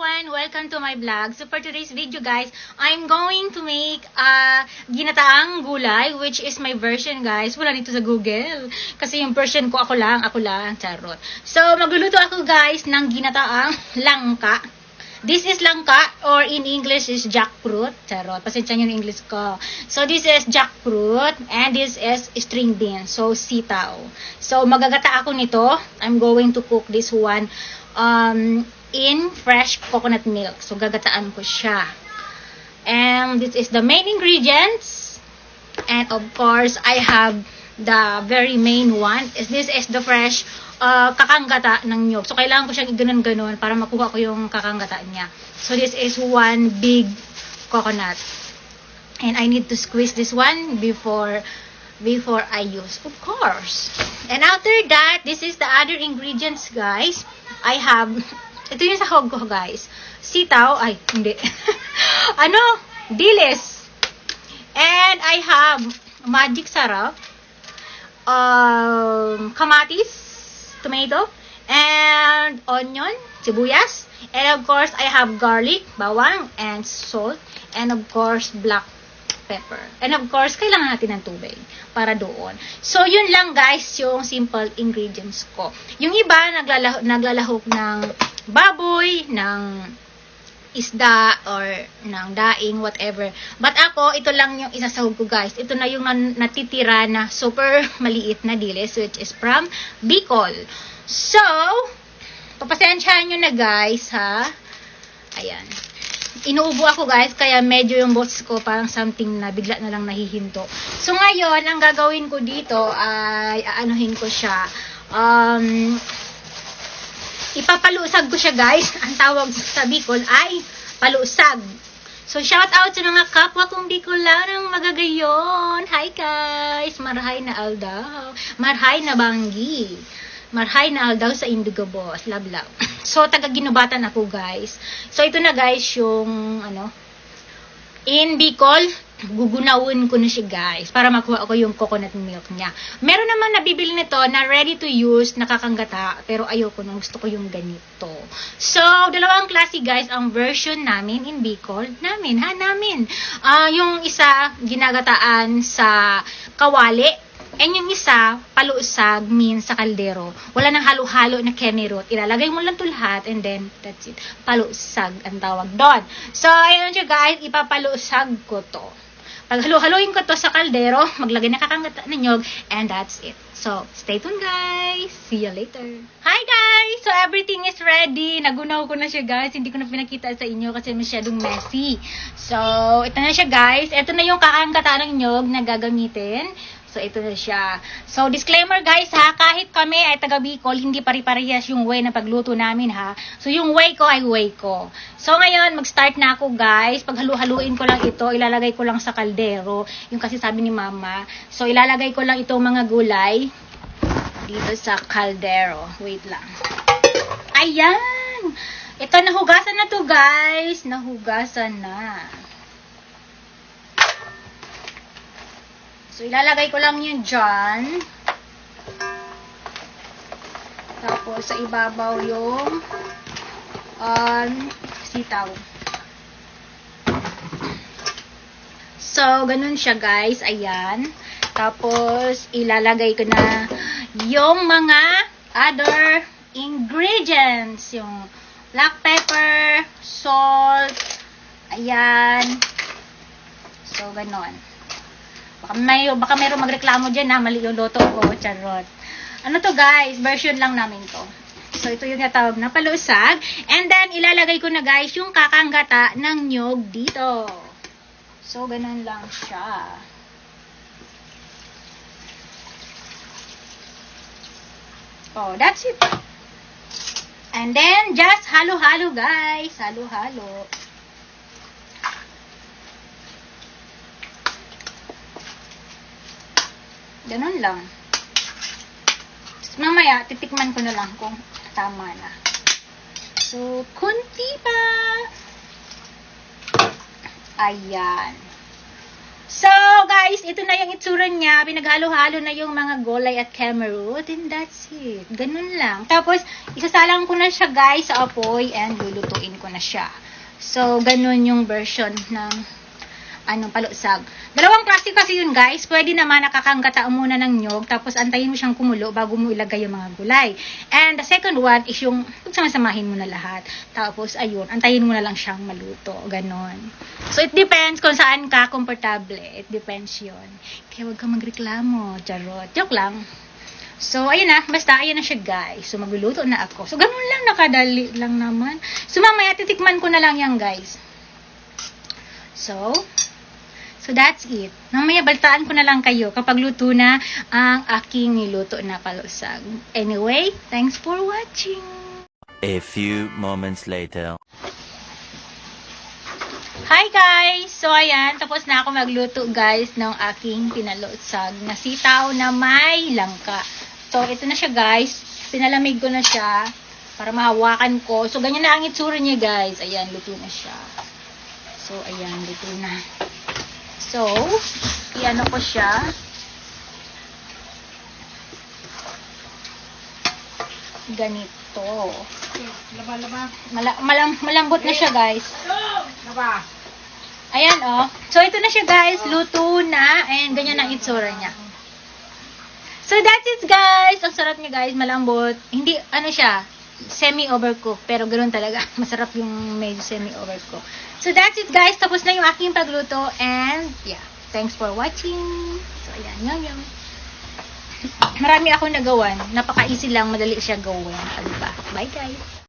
everyone! Welcome to my vlog. So for today's video guys, I'm going to make ginataang gulay, which is my version guys. Wala dito sa Google. Kasi yung version ko ako lang, charot. So magluluto ako guys ng ginataang langka. This is langka or in English is jackfruit. Charot. Pasensya nyo yung English ko. So this is jackfruit and this is string beans. So sitaw. So magagata ako nito. I'm going to cook this one in fresh coconut milk. So gagataan ko siya. And this is the main ingredients. And of course, I have the very main one. This is the fresh kakanggata ng nyog. So kailangan ko siyang iganon-ganon para makuha ko yung kakanggata niya. So this is one big coconut. And I need to squeeze this one before I use, of course. And after that, this is the other ingredients guys. I have ito yung sahog ko, guys. Sitaw. Ay, hindi. Dilis. And I have magic sarap. Kamatis. Tomato. And onion. Sibuyas. And of course, I have garlic, bawang, and salt. And of course, black pepper. And of course, kailangan natin ng tubig para doon. So, yun lang guys, yung simple ingredients ko. Yung iba, naglalahok ng baboy, ng isda, or ng daing, whatever. But ako, ito lang yung isasahog ko guys. Ito na yung natitira na super maliit na dilis, which is from Bicol. So, papasensyahan nyo na guys, ha? Ayan. Inuubo ako guys, kaya medyo yung boss ko parang something na bigla na lang nahihinto. So ngayon, ang gagawin ko dito ay aanuhin ko siya. Ipapalusag ko siya guys. Ang tawag sa Bicol ay palusag. So shout out sa mga kapwa kong Bicolanang magagayon. Hi guys! Marhay na aldaw. Marhay na banggi. Marhay na aldaw sa Indigo Boss. Love. So, taga-ginubatan ako, guys. So, ito na, guys, yung, in Bicol, gugunawin ko na siya, guys, para makuha ko yung coconut milk niya. Meron naman nabibili nito na ready to use, nakakanggata, pero ayoko nung gusto ko yung ganito. So, dalawang klase, guys, ang version namin in Bicol. Namin. Yung isa, ginagataan sa kawali. And yung isa, palusag means sa kaldero. Wala nang halo-halo na kemerot. Ilalagay mo lang ito lahat and then that's it. Palusag ang tawag doon. So, ayun siya guys, ipapalusag ko to. Pag halo-haloin ko to sa kaldero, maglagay na kakanggata ng nyog and that's it. So, stay tuned guys. See you later. Hi guys! So, everything is ready. Nagunaw ko na siya guys. Hindi ko na pinakita sa inyo kasi masyadong messy. So, ito na siya guys. Ito na yung kakanggata ng nyog na gagamitin. So, ito na siya. So, disclaimer guys ha, kahit kami ay taga Bicol, hindi pari-parehas yung way na pagluto namin ha. So, yung way ko ay way ko. So, ngayon, mag-start na ako guys. Pag halu-haluin ko lang ito, ilalagay ko lang sa kaldero. Yung kasi sabi ni mama. So, ilalagay ko lang itong mga gulay dito sa kaldero. Wait lang. Ayan! Ito, nahugasan na to guys. Nahugasan na. So, ilalagay ko lang yun dyan. Tapos, sa ibabaw yung sitaw. So, ganun siya guys. Ayan. Tapos, ilalagay ko na yung mga other ingredients. Yung black pepper, salt, ayan. So, ganun. Baka mayroong magreklamo dyan na mali yung loto ko, charot. Ano to guys, version lang namin to. So ito yung natawag na palusag. And then ilalagay ko na guys yung kakanggata ng nyog dito. So ganun lang siya. Oh, that's it. And then just halo-halo guys, halo-halo. Ganun lang. Tapos mamaya, titikman ko na lang kung tama na. So, kunti pa. Ayan. So, guys, ito na yung itsura niya. Pinaghalo-halo na yung mga gulay at cameroon. And that's it. Ganun lang. Tapos, isasalang ko na siya, guys, sa apoy and lulutuin ko na siya. So, ganun yung version ng palusag. Dalawang klase kasi yun, guys. Pwede naman nakakanggataan muna ng nyog, tapos antayin mo siyang kumulo bago mo ilagay yung mga gulay. And the second one is yung pagsamasamahin mo na lahat. Tapos, ayun, antayin mo na lang siyang maluto. Ganon. So, it depends kung saan ka komportable. It depends yun. Kaya wag kang magreklamo. Charot. Joke lang. So, ayun na. Basta, ayun na siya, guys. So, magluluto na ako. So, ganun lang. Nakadali lang naman. So, mamaya, titikman ko na lang yan, guys. So that's it. Mamaya, baltaan ko na lang kayo kapag luto na ang aking niluto na palusag. Anyway, thanks for watching. A few moments later. Hi guys! So ayan, tapos na ako magluto guys ng aking pinalusag na sitaw na may langka. So ito na siya guys. Pinalamig ko na siya para mahawakan ko. So ganyan na ang itsura niya guys. Ayan, luto na siya. So ayan, luto na. So, iano ko siya. Ganito. Malambot na siya, guys. Ayan, oh. So, ito na siya, guys. Luto na. And ganyan ang itsura niya. So, that's it, guys. Ang sarap niya, guys. Malambot. Hindi, siya, semi-overcooked. Pero ganoon talaga. Masarap yung medyo semi-overcooked. So, that's it, guys. Tapos na yung aking pagluto. And, yeah. Thanks for watching. So, ayan. Yum. Marami akong nagawan. Napaka-easy lang. Madali siya gawin. Diba? Bye, guys.